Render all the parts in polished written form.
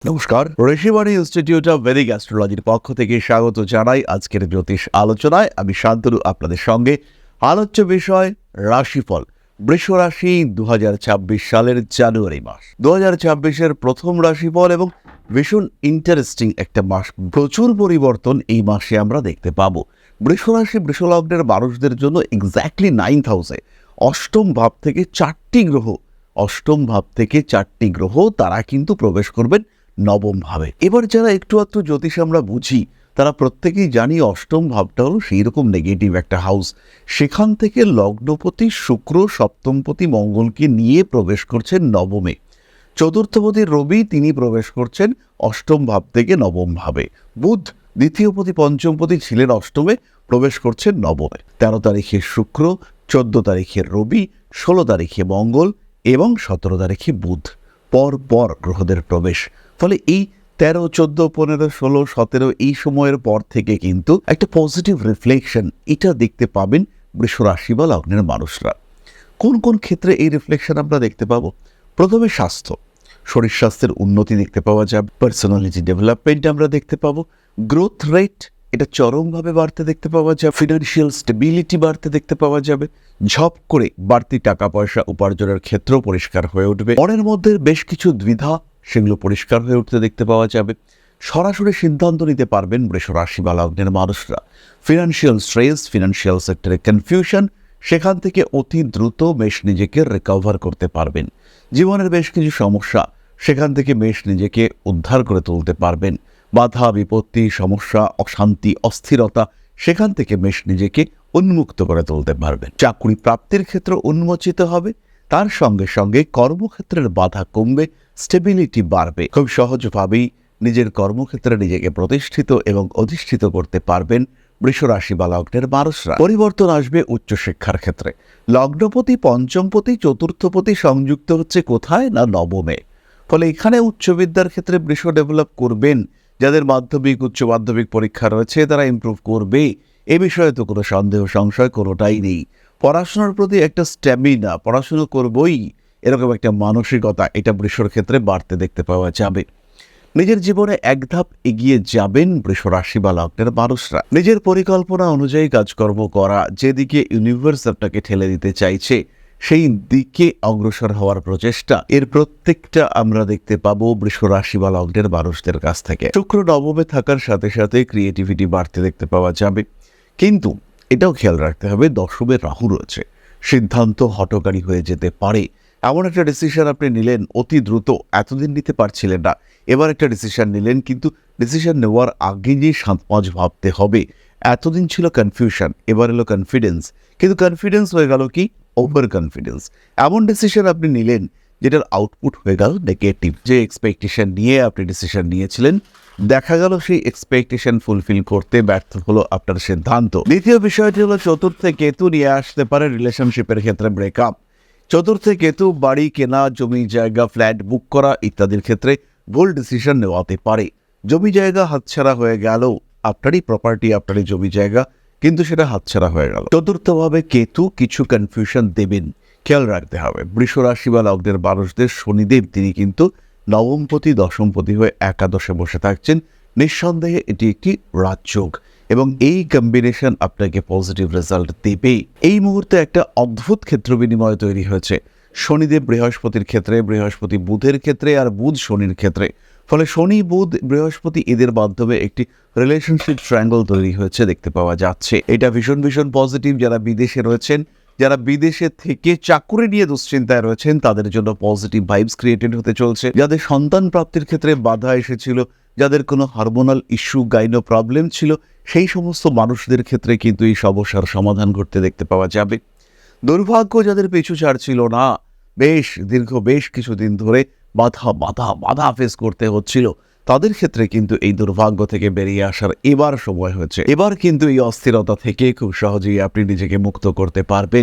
নমস্কার, Rishibani institute of Vedic অ্যাস্ট্রোলজির পক্ষ থেকে স্বাগত জানাই আজকের জ্যোতিষ আলোচনায়। আমি শান্তনু আপনাদের সঙ্গে। আলোচ্য বিষয় রাশিফল। বৃষ রাশি 2026 সালের জানুয়ারি মাস, 2026-এর প্রথম রাশিফল এবং ভীষণ ইন্টারেস্টিং একটা মাস। প্রচুর পরিবর্তন এই মাসে আমরা দেখতে পাবো। বৃষ রাশি বৃষলগ্নের মানুষদের জন্য এক্স্যাক্টলি 9th হাউসে অষ্টম ভাব থেকে চারটি গ্রহ তারা কিন্তু প্রবেশ করবেন নবম ভাবে। এবার যারা একটু আধটু জ্যোতিষ আমরা বুঝি তারা প্রত্যেকেই জানি অষ্টম ভাবটা হলো সেই রকম নেগেটিভ একটা হাউস। সেখান থেকে লগ্নপতি শুক্র সপ্তমপতি মঙ্গলকে নিয়ে প্রবেশ করছেন নবমে। চতুর্থপতি রবি তিনি প্রবেশ করছেন অষ্টম ভাব থেকে নবম ভাবে। বুধ দ্বিতীয়পতি পঞ্চমপতি ছিলেন অষ্টমে, প্রবেশ করছেন নবমে। 13 তারিখে শুক্র, 14 তারিখে রবি, 16 তারিখে মঙ্গল এবং 17 তারিখে বুধ। পর গ্রহদের প্রবেশ। ফলে এই 13, 14, 15, 16, 17 এই সময়ের পর থেকে কিন্তু একটা পজিটিভ রিফ্লেকশন এটা দেখতে পাবেন বৃষ রাশি বা লগ্নের মানুষরা। কোন কোন ক্ষেত্রে এই রিফ্লেকশন আমরা দেখতে পাবো? প্রথমে স্বাস্থ্য, শরীর স্বাস্থ্যের উন্নতি দেখতে পাওয়া যাবে। পার্সোনালিটি ডেভেলপমেন্ট আমরা দেখতে পাবো। গ্রোথ রেট এটা চরমভাবে বাড়তে দেখতে পাওয়া যাবে। ফিনান্সিয়াল স্টেবিলিটি বাড়তে দেখতে পাওয়া যাবে। ঝপ করে বাড়তি টাকা পয়সা উপার্জনের ক্ষেত্রেও পরিষ্কার হয়ে উঠবে। মনের মধ্যে বেশ কিছু দ্বিধা সেগুলো পরিষ্কার হয়ে উঠতে দেখতে পাওয়া যাবে। সরাসরি সিদ্ধান্ত নিতে পারবেন বৃষ রাশি বা লগ্নের মানুষরা। ফিনান্সিয়াল স্ট্রেস, ফিনান্সিয়াল সেক্টরে কনফিউশন, সেখান থেকে অতি দ্রুত মেষ নিজেকে রিকভার করতে পারবেন। জীবনের বেশ কিছু সমস্যা, সেখান থেকে মেষ নিজেকে উদ্ধার করে তুলতে পারবেন। বাধা বিপত্তি, সমস্যা, অশান্তি, অস্থিরতা, সেখান থেকে মেষ নিজেকে উন্মুক্ত করে তুলতে পারবেন। চাকরি প্রাপ্তির ক্ষেত্র উন্মোচিত হবে। তার সঙ্গে সঙ্গে কর্মক্ষেত্রের বাধা কমবে, স্টেবিলিটি বাড়বে। খুব সহজভাবেই নিজের কর্মক্ষেত্রে নিজেকে প্রতিষ্ঠিত এবং অধিষ্ঠিত করতে পারবেন বৃষ রাশি বা লগ্নের মানুষরা। পরিবর্তন আসবে উচ্চশিক্ষার ক্ষেত্রে। লগ্নপতি পঞ্চমপতি চতুর্থপতি সংযুক্ত হচ্ছে কোথায়? না নবমে। ফলে এখানে উচ্চবিদ্যার ক্ষেত্রে বৃষ ডেভেলপ করবেন। যাদের মাধ্যমিক উচ্চ মাধ্যমিক পরীক্ষা রয়েছে তারা ইমপ্রুভ করবে, এ বিষয়ে তো কোনো সন্দেহ সংশয় কোনোটাই নেই। পড়াশোনার প্রতি একটা স্ট্যামিনা, পড়াশুনো করবই এরকম একটা মানসিকতা এটা বৃষর ক্ষেত্রে বাড়তে দেখতে পাওয়া যাবে। নিজের জীবনে এক ধাপ এগিয়ে যাবেন বৃষ রাশি বা লগ্নের মানুষরা। নিজের পরিকল্পনা অনুযায়ী কাজকর্ম করা, যেদিকে ইউনিভার্স আপনাকে ঠেলে দিতে চাইছে সেই দিকে অগ্রসর হওয়ার প্রচেষ্টা, এর প্রত্যেকটা আমরা দেখতে পাবো বৃষ রাশি বা লগ্নের মানুষদের কাছ থেকে। শুক্র নবমে থাকার সাথে সাথে ক্রিয়েটিভিটি বাড়তে দেখতে পাওয়া যাবে। কিন্তু এটাও খেয়াল রাখতে হবে দশমে রাহু রয়েছে, সিদ্ধান্ত হঠকারী হয়ে যেতে পারে। এমন একটা ডিসিশন আপনি নিলেন অতি দ্রুত, এতদিন নিতে পারছিলেন না, এবার একটা ডিসিশন নিলেন, কিন্তু ডিসিশন নেওয়ার আগে যে 7-5 ভাবতে হবে। এতদিন ছিল কনফিউশন, এবার এলো কনফিডেন্স, কিন্তু কনফিডেন্স হয়ে গেল কি ওভার কনফিডেন্স। এমন ডিসিশন আপনি নিলেন যেটার আউটপুট হয়ে গেল নেগেটিভ। যে এক্সপেকটেশন নিয়ে আপনি ডিসিশন নিয়েছিলেন, দেখা গেল সেই এক্সপেকটেশন ফুলফিল করতে ব্যর্থ হলো আপনার সিদ্ধান্ত। দ্বিতীয় বিষয়টি হলো চতুর্থে কেতু নিয়ে আসতে পারে রিলেশনশিপের ক্ষেত্রে ব্রেকআপ। চতুর্থে কেতু বাড়ি কেনা, জমি জায়গা, ফ্ল্যাট বুক করা ইত্যাদির ক্ষেত্রে ভুল ডিসিশন নেওয়াতে পারে। জমি জায়গা হাতছাড়া হয়ে গেল, আপনারই প্রপার্টি, আপনারই জমি জায়গা, কিন্তু সেটা হাতছাড়া হয়ে গেল। চতুর্থভাবে কেতু কিছু কনফিউশন দেবেন, খেয়াল রাখতে হবে। বৃষ রাশি বা লগ্নের মানুষদের শনিদেব তিনি কিন্তু নবমপতি দশমপতি হয়ে একাদশে বসে থাকছেন। নিঃসন্দেহে এটি একটি রাজযোগ এবং এই কম্বিনেশন আপনাকে পজিটিভ রেজাল্ট দেবে। এই মুহূর্তে একটা অদ্ভুত ক্ষেত্র বিনিময় তৈরি হয়েছে শনিদেব বৃহস্পতির ক্ষেত্রে, বৃহস্পতি বুধের ক্ষেত্রে, আর বুধ শনির ক্ষেত্রে। ফলে শনি বুধ বৃহস্পতি এদের মাধ্যমে একটি রিলেশনশিপ ট্রায়াঙ্গল তৈরি হয়েছে দেখতে পাওয়া যাচ্ছে। এটা ভীষণ ভীষণ পজিটিভ। যারা বিদেশে রয়েছেন, যারা বিদেশে থেকে চাকুরি নিয়ে দুশ্চিন্তায় রয়েছেন, তাদের জন্য পজিটিভ ভাইবস ক্রিয়েটেড হতে চলছে। যাদের সন্তান প্রাপ্তির ক্ষেত্রে বাধা এসেছিল, যাদের কোনো হরমোনাল ইস্যু, গাইনো প্রবলেম ছিল, সেই সমস্ত মানুষদের ক্ষেত্রে কিন্তু এই সমস্যার সমাধান করতে দেখতে পাওয়া যাবে। দুর্ভাগ্য যাদের পিছু ছাড়ছিল না, বেশ কিছুদিন ধরে বাধা ফেস করতে হচ্ছিল, তাদের ক্ষেত্রে কিন্তু এই দুর্ভাগ্য থেকে বেরিয়ে আসার এবার সময় হয়েছে। এবার কিন্তু এই অস্থিরতা থেকে খুব সহজেই আপনি নিজেকে মুক্ত করতে পারবেন।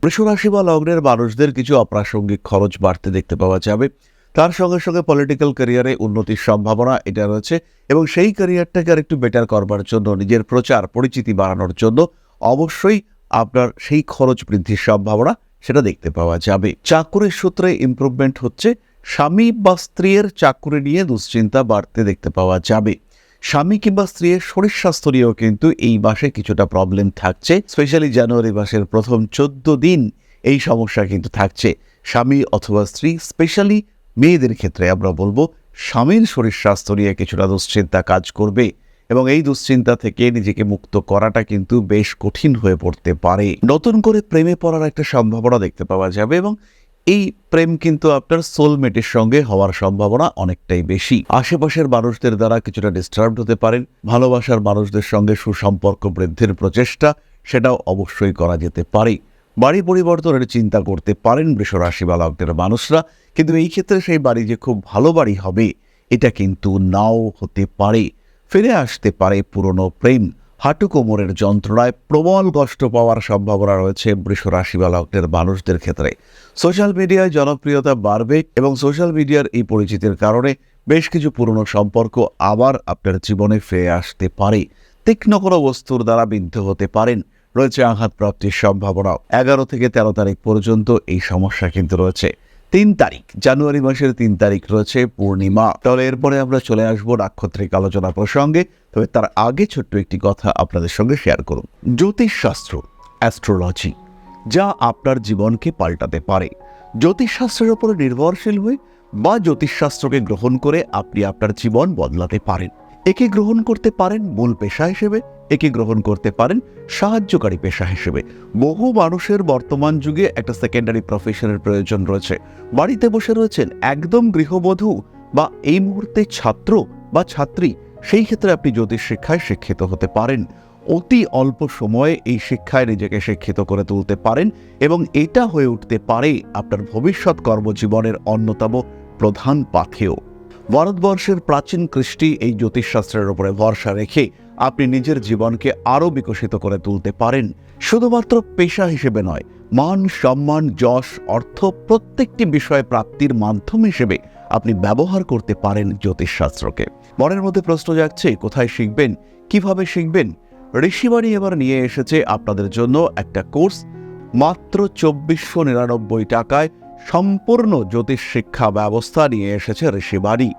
বৃষ রাশি বা লগ্নের মানুষদের কিছু অপ্রাসঙ্গিক খরচ বাড়তে দেখতে পাওয়া যাবে। তার সঙ্গে সঙ্গে পলিটিক্যাল ক্যারিয়ারে উন্নতির সম্ভাবনা এটা রয়েছে এবং সেই ক্যারিয়ারটাকে আর একটু বেটার করবার জন্য, নিজের প্রচার পরিচিতি বাড়ানোর জন্য অবশ্যই আপনার সেই খরচ বৃদ্ধির সম্ভাবনা সেটা দেখতে পাওয়া যাবে। চাকুরির সূত্রে ইমপ্রুভমেন্ট হচ্ছে, স্বামী বা স্ত্রীর চাকুরি নিয়ে দুশ্চিন্তা বাড়তে দেখতে পাওয়া যাবে। স্বামী কিংবা স্ত্রীর শরীর স্বাস্থ্য নিয়েও কিন্তু এই মাসে কিছুটা প্রবলেম থাকছে। স্পেশালি জানুয়ারি মাসের প্রথম 14 দিন এই সমস্যা কিন্তু থাকছে। স্বামী অথবা স্ত্রী, স্পেশালি মেয়েদের ক্ষেত্রে আমরা বলবো স্বামীর শরীর স্বাস্থ্য নিয়ে কিছুটা দুশ্চিন্তা কাজ করবে এবং এই দুশ্চিন্তা থেকে নিজেকে মুক্ত করাটা কিন্তু বেশ কঠিন হয়ে পড়তে পারে। নতুন করে প্রেমে পড়ার একটা সম্ভাবনা দেখতে পাওয়া যাবে এবং এই প্রেম কিন্তু আপনার সোলমেটের সঙ্গে হওয়ার সম্ভাবনা অনেকটাই বেশি। আশেপাশের মানুষদের দ্বারা কিছুটা ডিস্টার্বড হতে পারেন। ভালোবাসার মানুষদের সঙ্গে সুসম্পর্ক বৃদ্ধির প্রচেষ্টা সেটাও অবশ্যই করা যেতে পারে। বাড়ি পরিবর্তনের চিন্তা করতে পারেন বৃষ রাশি বা লগ্নের মানুষরা, কিন্তু এই ক্ষেত্রে সেই বাড়ি যে খুব ভালো বাড়ি হবে এটা কিন্তু নাও হতে পারে। ফিরে আসতে পারে পুরনো প্রেম। হাঁটু কোমরের যন্ত্রণায় প্রবল কষ্ট পাওয়ার সম্ভাবনা রয়েছে বৃষ রাশি বা লগ্নের মানুষদের ক্ষেত্রে। সোশ্যাল মিডিয়ায় জনপ্রিয়তা বাড়বে এবং সোশ্যাল মিডিয়ার এই পরিচিতির কারণে বেশ কিছু পুরনো সম্পর্ক আবার আপনার জীবনে ফিরে আসতে পারে। তীক্ষ্ণ কোনো বস্তুর দ্বারা বিদ্ধ হতে পারেন, রয়েছে আঘাতপ্রাপ্তির সম্ভাবনা। 11 থেকে 13 তারিখ পর্যন্ত এই সমস্যা কিন্তু রয়েছে। 3 তারিখ, জানুয়ারি মাসের 3 তারিখ রয়েছে পূর্ণিমা। তাহলে এরপরে আমরা চলে আসবো নাক্ষত্রিক আলোচনা প্রসঙ্গে। তবে তার আগে ছোট্ট একটি কথা আপনাদের সঙ্গে শেয়ার করুন। জ্যোতিষশাস্ত্র, অ্যাস্ট্রোলজি যা আপনার জীবনকে পাল্টাতে পারে। জ্যোতিষশাস্ত্রের উপর নির্ভরশীল হয়ে বা জ্যোতিষশাস্ত্রকে গ্রহণ করে আপনি আপনার জীবন বদলাতে পারেন। একে গ্রহণ করতে পারেন মূল পেশা হিসেবে, একে গ্রহণ করতে পারেন সাহায্যকারী পেশা হিসেবে। বহু মানুষের বর্তমান যুগে একটা সেকেন্ডারি প্রফেশনের প্রয়োজন রয়েছে। বাড়িতে বসে রয়েছেন একদম গৃহবধূ বা এই মুহূর্তে ছাত্র বা ছাত্রী, সেই ক্ষেত্রে আপনি জ্যোতিষ শিক্ষায় শিক্ষিত হতে পারেন। অতি অল্প সময়ে এই শিক্ষায় নিজেকে শিক্ষিত করে তুলতে পারেন এবং এটা হয়ে উঠতে পারে আপনার ভবিষ্যৎ কর্মজীবনের অন্যতম প্রধান পাথেয়। ভারতবর্ষের প্রাচীন কৃষ্টি এই জ্যোতিষশাস্ত্রের উপরে ভরসা রেখে আপনি নিজের জীবনকে আরও বিকশিত করে তুলতে পারেন। শুধুমাত্র পেশা হিসেবে নয়, মান সম্মান যশ অর্থ প্রত্যেকটি বিষয় প্রাপ্তির মাধ্যম হিসেবে আপনি ব্যবহার করতে পারেন জ্যোতিষশাস্ত্রকে। মনের মধ্যে প্রশ্ন জাগছে, কোথায় শিখবেন, কিভাবে শিখবেন? ঋষিবাণী এবার নিয়ে এসেছে আপনাদের জন্য একটা কোর্স। মাত্র 2499 টাকায় সম্পূর্ণ জ্যোতিষ শিক্ষা ব্যবস্থা নিয়ে এসেছে ঋষিবাণী।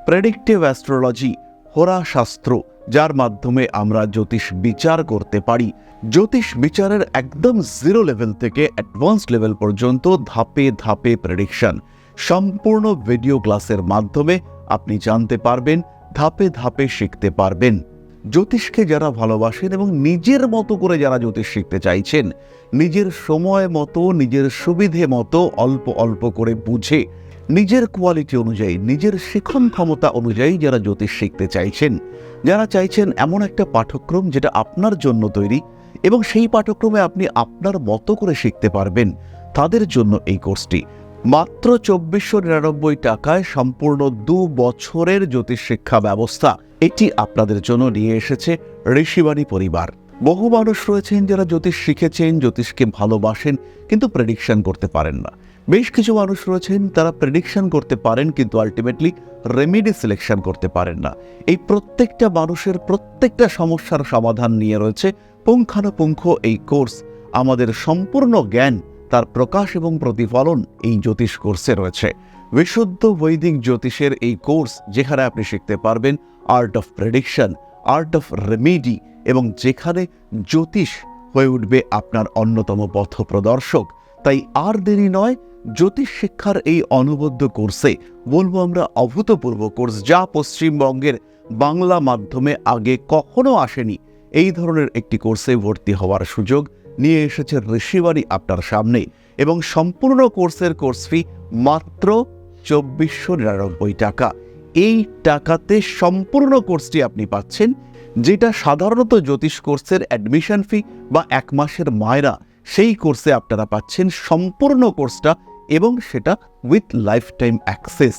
প্রেডিক্টিভ অ্যাস্ট্রোলজি, হোরাশাস্ত্র, যার মাধ্যমে আমরা জ্যোতিষ বিচার করতে পারি। জ্যোতিষ বিচারের একদম জিরো লেভেল থেকে অ্যাডভান্স লেভেল পর্যন্ত ধাপে ধাপে প্রেডিকশন। সম্পূর্ণ ভিডিও ক্লাসের মাধ্যমে আপনি জানতে পারবেন, ধাপে ধাপে শিখতে পারবেন। জ্যোতিষকে যারা ভালোবাসেন এবং নিজের মতো করে যারা জ্যোতিষ শিখতে চাইছেন, নিজের সময় মতো নিজের সুবিধে মতো অল্প অল্প করে বুঝে নিজের কোয়ালিটি অনুযায়ী নিজের শিখন ক্ষমতা অনুযায়ী যারা জ্যোতিষ শিখতে চাইছেন, যারা চাইছেন এমন একটা পাঠ্যক্রম যেটা আপনার জন্য তৈরি এবং সেই পাঠ্যক্রমে আপনি আপনার মতো করে শিখতে পারবেন, তাদের জন্য এই কোর্সটি। মাত্র 2499 টাকায় সম্পূর্ণ 2 বছরের জ্যোতিষ শিক্ষা ব্যবস্থা এটি আপনাদের জন্য নিয়ে এসেছে ঋষিবাণী পরিবার। বহু মানুষ রয়েছেন যারা জ্যোতিষ শিখেছেন, জ্যোতিষকে ভালোবাসেন, কিন্তু প্রেডিকশন করতে পারেন না। বেশ কিছু মানুষ রয়েছেন তারা প্রেডিকশন করতে পারেন কিন্তু আলটিমেটলি রেমেডি সিলেকশন করতে পারেন না। এই প্রত্যেকটা মানুষের প্রত্যেকটা সমস্যার সমাধান নিয়ে রয়েছে পুঙ্খানুপুঙ্খ এই কোর্স। আমাদের সম্পূর্ণ জ্ঞান, তার প্রকাশ এবং প্রতিফলন এই জ্যোতিষ কোর্সে রয়েছে। বিশুদ্ধ বৈদিক জ্যোতিষের এই কোর্স, যেখানে আপনি শিখতে পারবেন art of prediction, art of remedy, এবং যেখানে জ্যোতিষ হয়ে উঠবে আপনার অন্যতম পথপ্রদর্শক। তাই আর দেরি নয়, জ্যোতিষ শিক্ষার এই অনবদ্য কোর্সে, বলবো আমরা অভূতপূর্ব কোর্স, যা পশ্চিমবঙ্গের বাংলা মাধ্যমে আগে কখনো আসেনি, এই ধরনের একটি কোর্সে ভর্তি হওয়ার সুযোগ নিয়ে এসেছে ঋষিবাণী আপনার সামনে। এবং সম্পূর্ণ কোর্সের কোর্স ফি মাত্র 2499 টাকা। এই টাকাতে সম্পূর্ণ কোর্সটি আপনি পাচ্ছেন, যেটা সাধারণত জ্যোতিষ কোর্সের অ্যাডমিশন ফি বা 1 মাসের মায়না, সেই কোর্সে আপনারা পাচ্ছেন সম্পূর্ণ কোর্সটা, এবং সেটা উইথ লাইফ টাইম অ্যাক্সেস।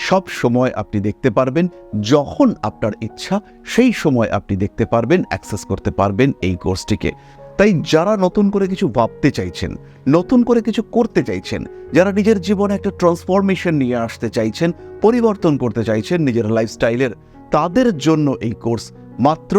সব সময় আপনি দেখতে পারবেন, যখন আপনার ইচ্ছা সেই সময় আপনি দেখতে পারবেন, অ্যাক্সেস করতে পারবেন এই কোর্সটিকে। তাই যারা নতুন করে কিছু ভাবতে চাইছেন, নতুন করে কিছু করতে চাইছেন, যারা নিজের জীবনে একটা ট্রান্সফরমেশন নিয়ে আসতে চাইছেন, পরিবর্তন করতে চাইছেন নিজের লাইফস্টাইলের, তাদের জন্য এই কোর্স মাত্র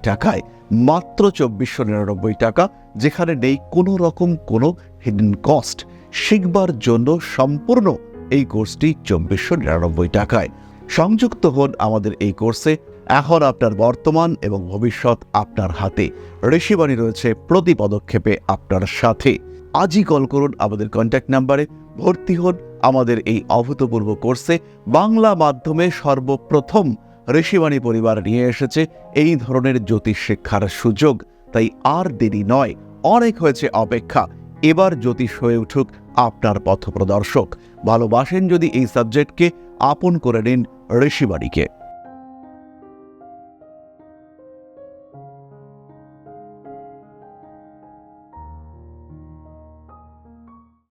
টাকায়, মাত্র 2499 টাকা, যেখানে নেই কোনো রকম কোনো হিডেন কস্ট। শিখবার জন্য সম্পূর্ণ এই কোর্সটি 2499 টাকায়। সংযুক্ত হন আমাদের এই কোর্সে। এখন আপনার বর্তমান এবং ভবিষ্যৎ আপনার হাতে। ঋষিবাণী রয়েছে প্রতি পদক্ষেপে আপনার সাথে। আজই কল করুন আমাদের কন্ট্যাক্ট নাম্বারে, ভর্তি হন আমাদের এই অভূতপূর্ব কোর্সে। বাংলা মাধ্যমে সর্বপ্রথম ঋষিবাণী পরিবার নিয়ে এসেছে এই ধরনের জ্যোতিষ শিক্ষার সুযোগ। তাই আর দেরি নয়, অনেক হয়েছে অপেক্ষা। এবার জ্যোতিষ হয়ে উঠুক আপনার পথপ্রদর্শক। ভালোবাসেন যদি এই সাবজেক্টকে, আপন করে নিন ঋষিবাণীকে।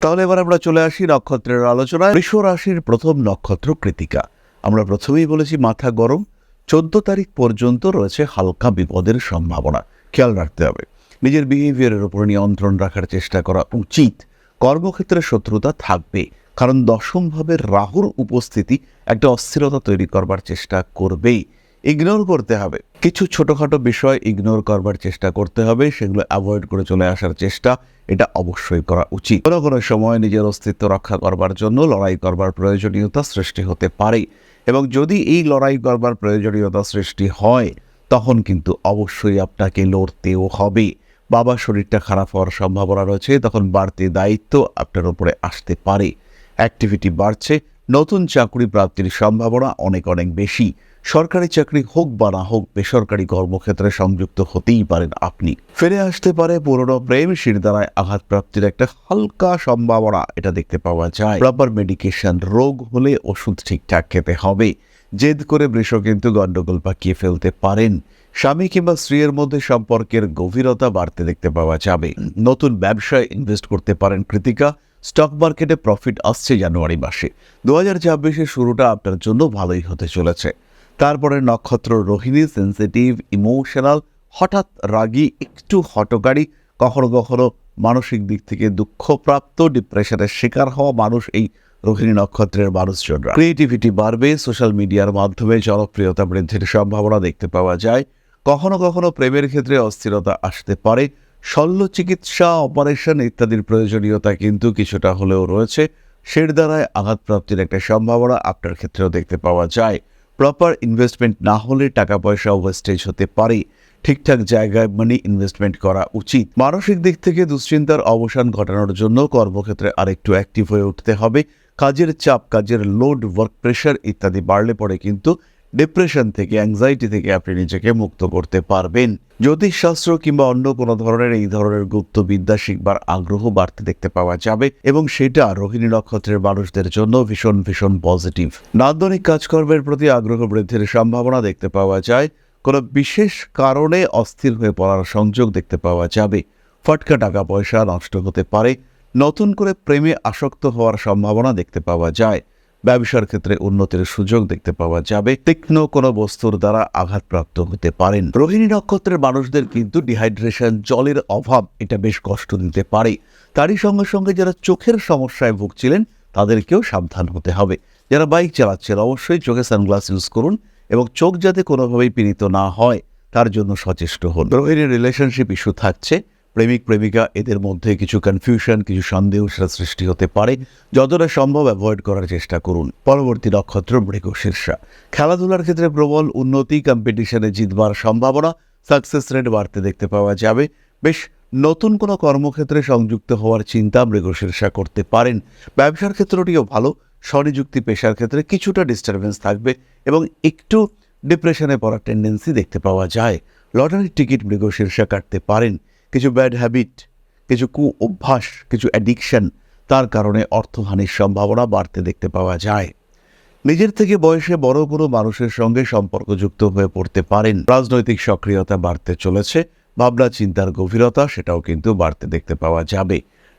তাহলে এবার আমরা চলে আসি নক্ষত্রের আলোচনায়। বৃষ রাশির প্রথম নক্ষত্র কৃত্তিকা। আমরা প্রথমেই বলেছি মাথা গরম। 14 তারিখ পর্যন্ত রয়েছে হালকা বিপদের সম্ভাবনা, খেয়াল রাখতে হবে। নিজের বিহেভিয়ারের উপর নিয়ন্ত্রণ রাখার চেষ্টা করা উচিত। কর্মক্ষেত্রে শত্রুতা থাকবে, কারণ দশম ভাবের রাহুর উপস্থিতি একটা অস্থিরতা তৈরি করবার চেষ্টা করবেই। ইগনোর করতে হবে, কিছু ছোটখাটো বিষয় ইগনোর করবার চেষ্টা করতে হবে, সেগুলো অ্যাভয়েড করে চলে আসার চেষ্টা এটা অবশ্যই করা উচিত। কোনো কোনো সময় নিজের অস্তিত্ব রক্ষা করবার জন্য লড়াই করবার প্রয়োজনীয়তা সৃষ্টি হতে পারে, এবং যদি এই লড়াই করবার প্রয়োজনীয়তা সৃষ্টি হয় তখন কিন্তু অবশ্যই আপনাকে লড়তেও হবে। বাবার শরীরটা খারাপ হওয়ার সম্ভাবনা রয়েছে, তখন বাড়তি দায়িত্ব আপনার উপরে আসতে পারে। অ্যাক্টিভিটি বাড়ছে, নতুন চাকরি প্রাপ্তির সম্ভাবনা অনেক অনেক বেশি। সরকারি চাকরি হোক বা না হোক, বেসরকারি কর্মক্ষেত্রে সংযুক্ত হতেই পারেন আপনি। ফিরে আসতে পারে পুরনো প্রেম, শিরদাঁড়ায় আঘাতপ্রাপ্তির একটা হালকা সম্ভাবনা এটা দেখতে পাওয়া যায়। প্রপার মেডিকেশন, রোগ হলে ওষুধ ঠিকঠাক খেতে হবে। জেদ করে বৃষ কিন্তু গন্ডগোল পাকিয়ে ফেলতে পারেন। স্বামী কিংবা স্ত্রীর মধ্যে সম্পর্কের গভীরতা বাড়তে দেখতে পাওয়া যাবে। নতুন ব্যবসায় ইনভেস্ট করতে পারেন কৃত্তিকা। স্টক মার্কেটে প্রফিট আসছে জানুয়ারি মাসে। 2024-এর শুরুটা আপনার জন্য ভালোই হতে চলেছে। তারপরে নক্ষত্র রোহিণী, সেন্সিটিভ, ইমোশনাল, হঠাৎ রাগী, একটু হটকারী, কখনো কখনো মানসিক দিক থেকে দুঃখপ্রাপ্ত, ডিপ্রেশনের শিকার হওয়া মানুষ এই রোহিণী নক্ষত্রের মানুষজনরা। ক্রিয়েটিভিটি বাড়বে, সোশ্যাল মিডিয়ার মাধ্যমে জনপ্রিয়তা বৃদ্ধির সম্ভাবনা দেখতে পাওয়া যায়। কখনো কখনো প্রেমের ক্ষেত্রে অস্থিরতা আসতে পারে। শল্য চিকিৎসা, অপারেশন ইত্যাদির প্রয়োজনীয়তা কিন্তু কিছুটা হলেও রয়েছে। শিরদাঁড়ায় আঘাতপ্রাপ্তির একটা সম্ভাবনা আপনার ক্ষেত্রেও দেখতে পাওয়া যায়। প্রপার ইনভেস্টমেন্ট না হলে টাকা পয়সা ওয়েস্টেজ হতে পারে। ঠিকঠাক জায়গায় মানি ইনভেস্টমেন্ট করা উচিত। মানসিক দিক থেকে দুশ্চিন্তার অবসান ঘটানোর জন্য কর্মক্ষেত্রে আরেকটু অ্যাক্টিভ হয়ে উঠতে হবে। কাজের চাপ, কাজের লোড, ওয়ার্ক প্রেশার ইত্যাদি বাড়লে পরে কিন্তু ডিপ্রেশন থেকে, অ্যাংজাইটি থেকে আপনি নিজেকে মুক্ত করতে পারবেন। জ্যোতিষশাস্ত্র কিংবা অন্য কোনো ধরনের এই ধরনের গুপ্তবিদ্যা শিখবার আগ্রহ বাড়তে দেখতে পাওয়া যাবে, এবং সেটা রোহিণী নক্ষত্রের মানুষদের জন্য ভীষণ ভীষণ পজিটিভ। নান্দনিক কাজকর্মের প্রতি আগ্রহ বৃদ্ধির সম্ভাবনা দেখতে পাওয়া যায়। কোনো বিশেষ কারণে অস্থির হয়ে পড়ার সংযোগ দেখতে পাওয়া যাবে। ফটকা টাকা পয়সা নষ্ট হতে পারে। নতুন করে প্রেমে আসক্ত হওয়ার সম্ভাবনা দেখতে পাওয়া যায়। ব্যবসার ক্ষেত্রে উন্নতির সুযোগ দেখতে পাওয়া যাবে। তীক্ষ্ণ কোনো বস্তুর দ্বারা আঘাতপ্রাপ্ত হতে পারেন। রোহিণী নক্ষত্রের মানুষদের কিন্তু ডিহাইড্রেশন, জলের অভাব এটা বেশ কষ্ট দিতে পারে। তারই সঙ্গে সঙ্গে যারা চোখের সমস্যায় ভুগছিলেন তাদেরকেও সাবধান হতে হবে। যারা বাইক চালাচ্ছেন অবশ্যই চোখে সানগ্লাস ইউজ করুন, এবং চোখ যাতে কোনোভাবেই পীড়িত না হয় তার জন্য সচেষ্ট হন। রোহিণীর রিলেশনশিপ ইস্যু থাকছে। প্রেমিক প্রেমিকা এদের মধ্যে কিছু কনফিউশন, কিছু সন্দেহ সেটা সৃষ্টি হতে পারে। যতটা সম্ভব অ্যাভয়েড করার চেষ্টা করুন। পরবর্তী নক্ষত্র মৃগশীর্ষা। খেলাধুলার ক্ষেত্রে প্রবল উন্নতি, কম্পিটিশনে জিতবার সম্ভাবনা, সাকসেস রেট বাড়তে দেখতে পাওয়া যাবে। বেশ নতুন কোনো কর্মক্ষেত্রে সংযুক্ত হওয়ার চিন্তা মৃগশীর্ষা করতে পারেন। ব্যবসার ক্ষেত্রটিও ভালো। স্বনিযুক্তি পেশার ক্ষেত্রে কিছুটা ডিস্টারবেন্স থাকবে এবং একটু ডিপ্রেশনে পড়ার টেন্ডেন্সি দেখতে পাওয়া যায়। লটারির টিকিট মৃগশীর্ষা কাটতে পারেন। কিছু ব্যাড হ্যাবিট, কিছু অভ্যাস, কিছু অ্যাডিকশন, তার কারণে অর্থহানির সম্ভাবনা বাড়তে দেখতে পাওয়া যায়। নিজের থেকে বয়সে বড় কোনো মানুষের সঙ্গে সম্পর্কযুক্ত হয়ে পড়তে পারেন। রাজনৈতিক সক্রিয়তা বাড়তে চলেছে। ভাবনা চিন্তার গভীরতা সেটাও কিন্তু বাড়তে দেখতে পাওয়া যাবে।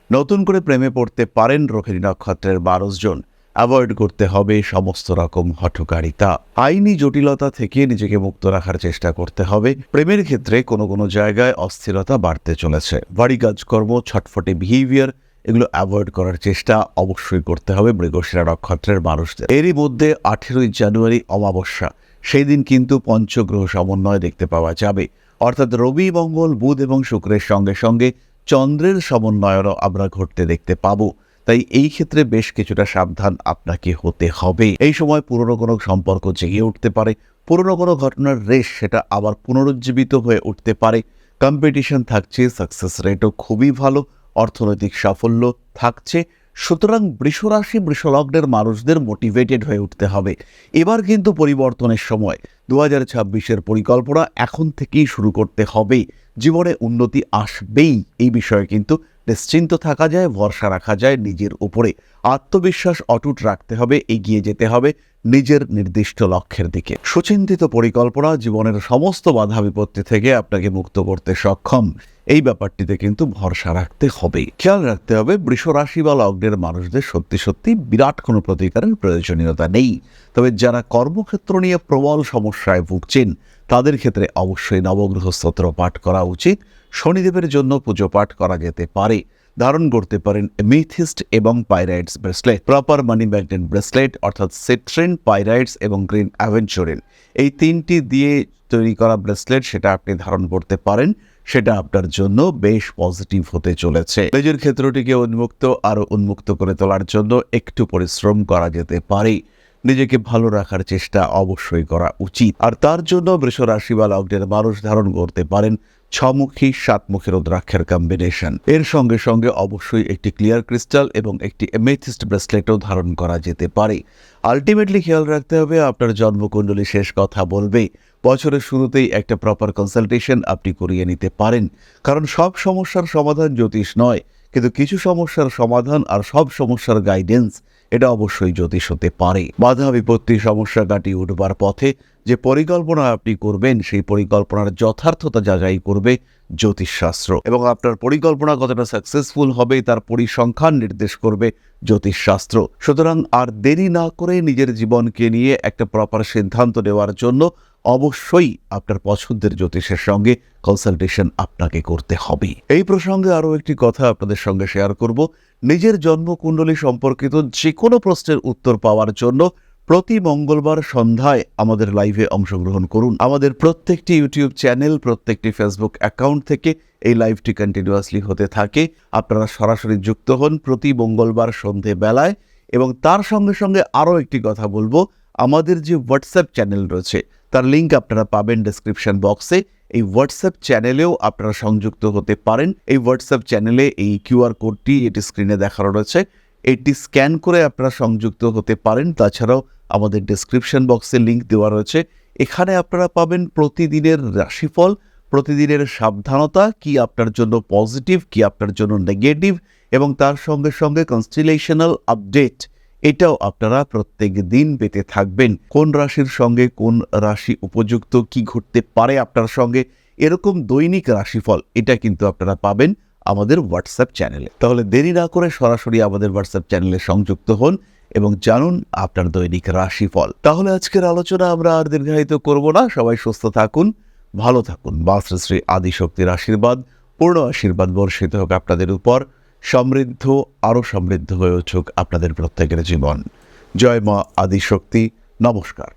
নতুন করে প্রেমে পড়তে পারেন রোহিণী নক্ষত্রের 12 জন। অ্যাভয়েড করতে হবে সমস্ত রকম হঠকারিতা। আইনি জটিলতা থেকে নিজেকে মুক্ত রাখার চেষ্টা করতে হবে। প্রেমের ক্ষেত্রে কোনো কোনো জায়গায় অস্থিরতা বাড়তে চলেছে। বাড়ি কাজকর্ম, ছটফটে বিহেভিয়ার এগুলো অ্যাভয়েড করার চেষ্টা অবশ্যই করতে হবে মৃগশিরা নক্ষত্রের মানুষদের। এরই মধ্যে 18ই জানুয়ারি অমাবস্যা। সেই দিন কিন্তু পঞ্চগ্রহ সমন্বয় দেখতে পাওয়া যাবে, অর্থাৎ রবি, মঙ্গল, বুধ এবং শুক্রের সঙ্গে সঙ্গে চন্দ্রের সমন্বয়েরও আমরা ঘটতে দেখতে পাবো। তাই এই ক্ষেত্রে বেশ কিছুটা সাবধান আপনাকে হতে হবে। এই সময় পুরনো কোনো সম্পর্ক জেগে উঠতে পারে, পুরনো কোনো ঘটনার রেশ সেটা আবার পুনরুজ্জীবিত হয়ে উঠতে পারে। কম্পিটিশন থাকছে, সাকসেস রেটও খুবই ভালো, অর্থনৈতিক সাফল্য থাকছে। সুতরাং বৃষরাশি, বৃষলগ্নের মানুষদের মোটিভেটেড হয়ে উঠতে হবে। এবার কিন্তু পরিবর্তনের সময়, 2026-এর পরিকল্পনা এখন থেকেই শুরু করতে হবে। জীবনে উন্নতি আসবেই, এই বিষয়ে কিন্তু নিশ্চিন্ত থাকা যায়, ভরসা রাখা যায় নিজের উপরে। আত্মবিশ্বাস অটুট রাখতে হবে, এগিয়ে যেতে হবে নিজের নির্দিষ্ট লক্ষ্যের দিকে। সুচিন্তিত পরিকল্পনা জীবনের সমস্ত বাধা বিপত্তি থেকে আপনাকে মুক্ত করতে সক্ষম। এই ব্যাপারটিতে কিন্তু ভরসা রাখতে হবে। খেয়াল রাখতে হবে, বৃষ রাশি বা লগ্নের মানুষদের সত্যি সত্যি বিরাট কোনো প্রতিকারের প্রয়োজনীয়তা নেই। তবে যারা কর্মক্ষেত্র নিয়ে প্রবল সমস্যায় ভুগছেন তাদের ক্ষেত্রে অবশ্যই নবগ্রহ স্তোত্র পাঠ করা উচিত। শনিদেবের জন্য পুজো পাঠ করা যেতে পারে। ধারণ করতে পারেন এমেথিস্ট এবং pyrites bracelet. Proper money magnet bracelet অর্থাৎ সিট্রিন, পাইরাইটস এবং গ্রিন অ্যাভেঞ্চুরিন, এই তিনটি দিয়ে তৈরি করা ব্রেসলেট সেটা আপনি ধারণ করতে পারেন। সেটা আপনার জন্য বেশ পজিটিভ হতে চলেছে। নিজের ক্ষেত্রটিকে আরো উন্মুক্ত করে তোলার জন্য একটু পরিশ্রম করা যেতে পারে। নিজেকে ভালো রাখার চেষ্টা অবশ্যই করা উচিত। আর তার জন্য বৃষ রাশি বা লগ্নের মানুষ ধারণ করতে পারেন 6মুখী 7মুখী রুদ্রাক্ষের কম্বিনেশন। এর সঙ্গে সঙ্গে অবশ্যই একটি ক্লিয়ার ক্রিস্টাল এবং একটি এমেথিস্ট ব্রেসলেটও ধারণ করা যেতে পারে। আলটিমেটলি খেয়াল রাখতে হবে, আপনার জন্মকুণ্ডলী শেষ কথা বলবে। বছরের শুরুতেই একটা প্রপার কনসালটেশন আপনি করিয়ে নিতে পারেন, কারণ সব সমস্যার সমাধান জ্যোতিষ নয়, কিন্তু কিছু সমস্যার সমাধান আর সব সমস্যার গাইডেন্স এটা অবশ্যই জ্যোতিষ হতে পারে। বাধা বিপত্তি সমস্যা কাটিয়ে উঠবার পথে যে পরিকল্পনা আপনি করবেন, সেই পরিকল্পনার যথার্থতা যাচাই করবে জ্যোতিষশাস্ত্র, এবং আপনার পরিকল্পনা কতটা সাকসেসফুল হবে তার পরিসংখ্যান নির্দেশ করবে জ্যোতিষশাস্ত্র। সুতরাং আর দেরি না করে নিজের জীবনকে নিয়ে একটা প্রপার সিদ্ধান্ত নেওয়ার জন্য অবশ্যই আপনার পছন্দের জ্যোতিষের সঙ্গে কনসালটেশন আপনাকে করতে হবে। এই প্রসঙ্গে আরও একটি কথা আপনাদের সঙ্গে শেয়ার করব। নিজের জন্মকুণ্ডলী সম্পর্কিত যে কোনো প্রশ্নের উত্তর পাওয়ার জন্য প্রতি মঙ্গলবার সন্ধ্যায় আমাদের লাইভে অংশগ্রহণ করুন। আমাদের প্রত্যেকটি ইউটিউব চ্যানেল, প্রত্যেকটি ফেসবুক অ্যাকাউন্ট থেকে এই লাইভটি কন্টিনিউয়াসলি হতে থাকে। আপনারা সরাসরি যুক্ত হন প্রতি মঙ্গলবার সন্ধে বেলায়। এবং তার সঙ্গে সঙ্গে আরও একটি কথা বলবো, আমাদের যে হোয়াটসঅ্যাপ চ্যানেল রয়েছে তার লিঙ্ক আপনারা পাবেন ডেসক্রিপশন বক্সে। এই হোয়াটসঅ্যাপ চ্যানেলেও আপনারা সংযুক্ত হতে পারেন। এই হোয়াটসঅ্যাপ চ্যানেলে এই কিউআর কোডটি এটি স্ক্রিনে দেখানো রয়েছে, এটি স্ক্যান করে আপনারা সংযুক্ত হতে পারেন। তাছাড়াও আমাদের ডেসক্রিপশন বক্সে লিঙ্ক দেওয়া রয়েছে, এখানে আপনারা পাবেন প্রতিদিনের রাশিফল, প্রতিদিনের সাবধানতা, কি আপনার জন্য পজিটিভ, কি আপনার জন্য নেগেটিভ, এবং তার সঙ্গে সঙ্গে কনস্টেলেশনাল আপডেট এটাও আপনারা প্রত্যেক দিন পেতে থাকবেন। কোন রাশির সঙ্গে কোন রাশি উপযুক্ত, কি ঘটতে পারে আপনার সঙ্গে, এরকম দৈনিক রাশিফল এটা কিন্তু আপনারা পাবেন আমাদের হোয়াটসঅ্যাপ চ্যানেলে। তাহলে দেরি না করে সরাসরি আমাদের হোয়াটসঅ্যাপ চ্যানেলে সংযুক্ত হন এবং জানুন আপনার দৈনিক রাশিফল। তাহলে আজকের আলোচনা আমরা আর দীর্ঘায়িত করব না। সবাই সুস্থ থাকুন, ভালো থাকুন। মা শ্রী শ্রী আদিশক্তির আশীর্বাদ, পূর্ণ আশীর্বাদ বর্ষিত হোক আপনাদের উপর। সমৃদ্ধ, আরও সমৃদ্ধ হয়ে উঠুক আপনাদের প্রত্যেকের জীবন। জয় মা আদিশক্তি। নমস্কার।